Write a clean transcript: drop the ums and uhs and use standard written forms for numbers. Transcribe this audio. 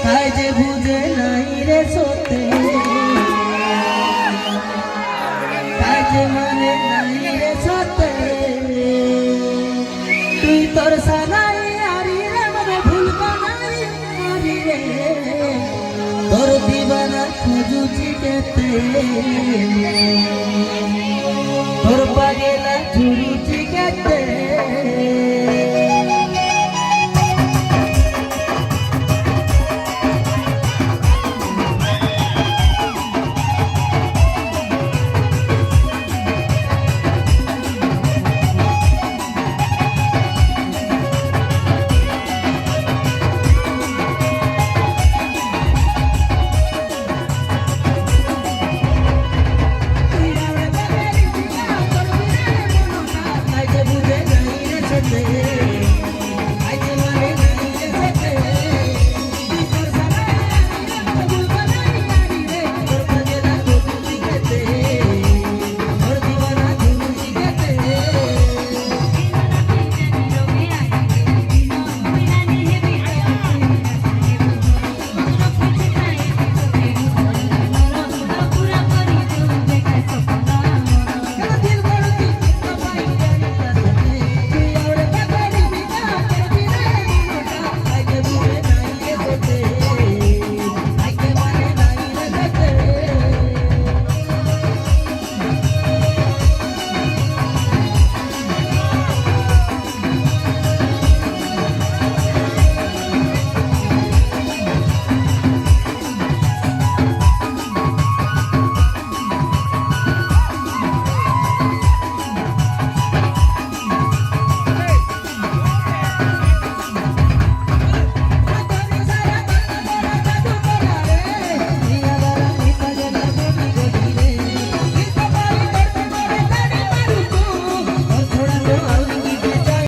তাই যে বুঝে নাই রে সতে, তাই যে মানে নাই রে সতে। তুই তোর সানাই আরি রে মানে ভুল বানাই আরি রে, তোর দিবানা খুঁজুছি কেতে, তোর পাগেলা ঝুরুছি কেতে।